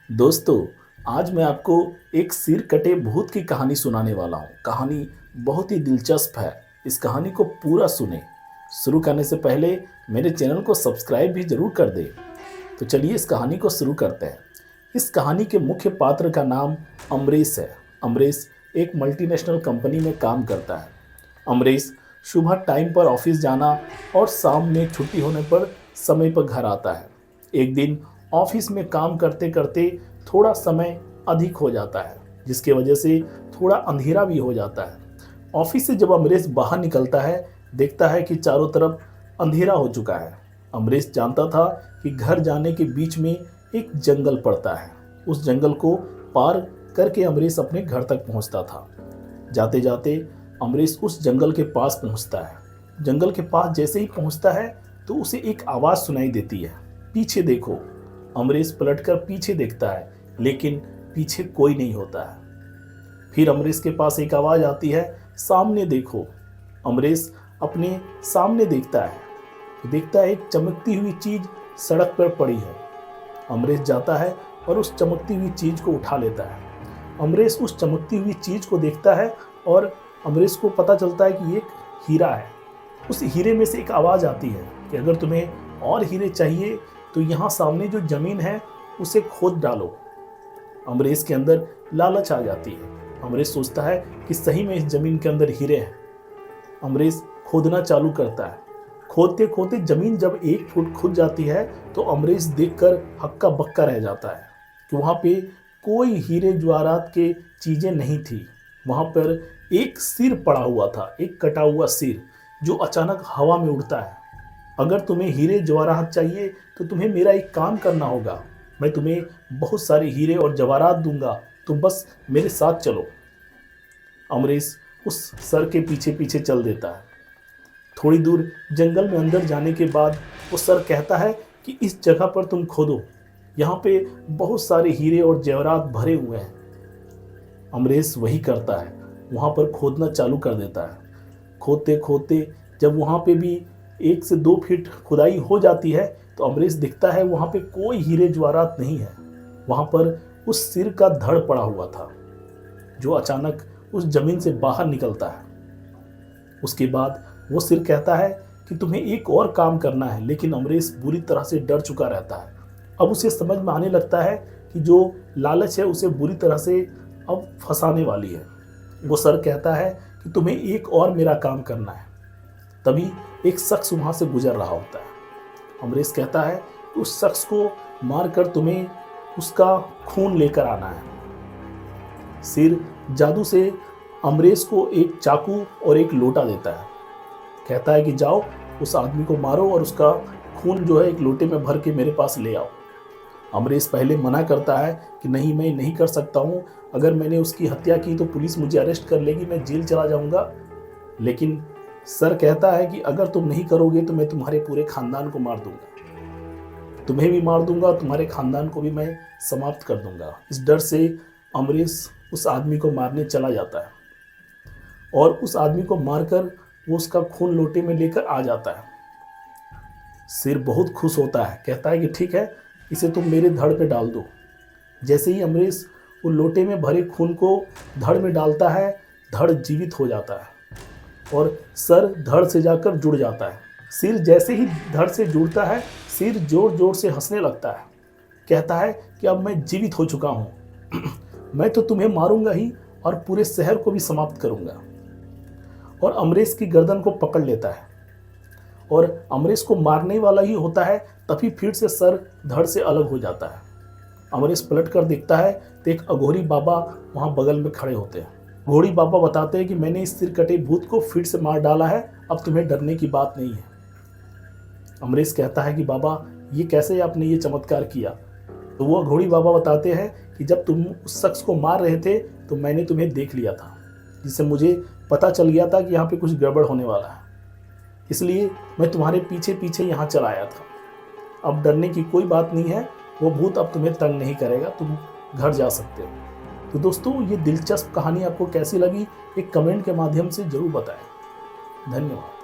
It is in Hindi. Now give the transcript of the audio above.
दोस्तों, आज मैं आपको एक सिर कटे भूत की कहानी सुनाने वाला हूँ। कहानी बहुत ही दिलचस्प है। इस कहानी को पूरा सुने। शुरू करने से पहले मेरे चैनल को सब्सक्राइब भी जरूर कर दें। तो चलिए इस कहानी को शुरू करते हैं। इस कहानी के मुख्य पात्र का नाम अमरीश है। अमरीश एक मल्टीनेशनल कंपनी में काम करता है। अमरीश सुबह टाइम पर ऑफिस जाना और शाम में छुट्टी होने पर समय पर घर आता है। एक दिन ऑफिस में काम करते करते थोड़ा समय अधिक हो जाता है, जिसकी वजह से थोड़ा अंधेरा भी हो जाता है। ऑफिस से जब अमरीश बाहर निकलता है, देखता है कि चारों तरफ अंधेरा हो चुका है। अमरीश जानता था कि घर जाने के बीच में एक जंगल पड़ता है। उस जंगल को पार करके अमरीश अपने घर तक पहुंचता था। जाते जाते अमरीश उस जंगल के पास पहुंचता है। जंगल के पास जैसे ही पहुंचता है तो उसे एक आवाज़ सुनाई देती है, पीछे देखो। अमरीश पलटकर पीछे देखता है, लेकिन पीछे कोई नहीं होता है। फिर अमरीश के पास एक आवाज़ आती है, सामने देखो। अमरीश अपने सामने देखता है एक चमकती हुई चीज़ सड़क पर पड़ी है। अमरीश जाता है और उस चमकती हुई चीज़ को उठा लेता है। अमरीश उस चमकती हुई चीज़ को देखता है और अमरीश को पता चलता है कि एक हीरा है। उस हीरे में से एक आवाज़ आती है कि अगर तुम्हें और हीरे चाहिए तो यहाँ सामने जो ज़मीन है उसे खोद डालो। अमरीश के अंदर लालच आ जाती है। अमरीश सोचता है कि सही में इस ज़मीन के अंदर हीरे हैं। अमरीश खोदना चालू करता है। खोदते खोदते ज़मीन जब 1 फुट खुद जाती है तो अमरीश देखकर हक्का बक्का रह जाता है कि वहाँ पे कोई हीरे जवाहरात के चीज़ें नहीं थी। वहाँ पर एक सिर पड़ा हुआ था, एक कटा हुआ सिर जो अचानक हवा में उड़ता है। अगर तुम्हें हीरे जवाहरात चाहिए तो तुम्हें मेरा एक काम करना होगा। मैं तुम्हें बहुत सारे हीरे और जवाहरात दूंगा, तुम बस मेरे साथ चलो। अमरीश उस सर के पीछे पीछे चल देता है। थोड़ी दूर जंगल में अंदर जाने के बाद वो सर कहता है कि इस जगह पर तुम खोदो, यहाँ पे बहुत सारे हीरे और जवाहरात भरे हुए हैं। अमरीश वही करता है, वहाँ पर खोदना चालू कर देता है। खोदते खोदते जब वहाँ पे भी 1 से 2 फीट खुदाई हो जाती है तो अमरीश दिखता है वहाँ पे कोई हीरे जवाहरात नहीं है। वहाँ पर उस सिर का धड़ पड़ा हुआ था जो अचानक उस जमीन से बाहर निकलता है। उसके बाद वो सिर कहता है कि तुम्हें एक और काम करना है, लेकिन अमरीश बुरी तरह से डर चुका रहता है। अब उसे समझ में आने लगता है कि जो लालच है उसे बुरी तरह से अब फंसाने वाली है। वो सर कहता है कि तुम्हें एक और मेरा काम करना है। तभी एक शख्स वहाँ से गुजर रहा होता है। अमरीश कहता है कि उस शख्स को मारकर तुम्हें उसका खून लेकर आना है। सिर जादू से अमरीश को एक चाकू और एक लोटा देता है। कहता है कि जाओ उस आदमी को मारो और उसका खून जो है एक लोटे में भर के मेरे पास ले आओ। अमरीश पहले मना करता है कि नहीं, मैं नहीं कर सकता हूँ। अगर मैंने उसकी हत्या की तो पुलिस मुझे अरेस्ट कर लेगी, मैं जेल चला जाऊँगा। लेकिन सर कहता है कि अगर तुम नहीं करोगे तो मैं तुम्हारे पूरे खानदान को मार दूंगा, तुम्हें भी मार दूंगा, तुम्हारे खानदान को भी मैं समाप्त कर दूंगा। इस डर से अमरीश उस आदमी को मारने चला जाता है और उस आदमी को मारकर वो उसका खून लोटे में लेकर आ जाता है। सिर बहुत खुश होता है, कहता है कि ठीक है, इसे तुम मेरे धड़ पे डाल दो। जैसे ही अमरीश वो लोटे में भरे खून को धड़ में डालता है, धड़ जीवित हो जाता है और सर धड़ से जाकर जुड़ जाता है। सिर जैसे ही धड़ से जुड़ता है, सिर जोर जोर से हंसने लगता है। कहता है कि अब मैं जीवित हो चुका हूँ। मैं तो तुम्हें मारूंगा ही और पूरे शहर को भी समाप्त करूंगा। और अमरीश की गर्दन को पकड़ लेता है और अमरीश को मारने वाला ही होता है। तभी फिर से सर धड़ से अलग हो जाता है। अमरीश पलट कर देखता है तो एक अघोरी बाबा वहाँ बगल में खड़े होते हैं। घोड़ी बाबा बताते हैं कि मैंने इस सिर कटे भूत को फिर से मार डाला है, अब तुम्हें डरने की बात नहीं है। अमरीश कहता है कि बाबा ये कैसे आपने ये चमत्कार किया। तो वो घोड़ी बाबा बताते हैं कि जब तुम उस शख्स को मार रहे थे तो मैंने तुम्हें देख लिया था, जिससे मुझे पता चल गया था कि यहाँ पे कुछ गड़बड़ होने वाला है, इसलिए मैं तुम्हारे पीछे पीछे यहाँ चला आया था। अब डरने की कोई बात नहीं है, वो भूत अब तुम्हें तंग नहीं करेगा, तुम घर जा सकते हो। तो दोस्तों, ये दिलचस्प कहानी आपको कैसी लगी एक कमेंट के माध्यम से ज़रूर बताएं। धन्यवाद।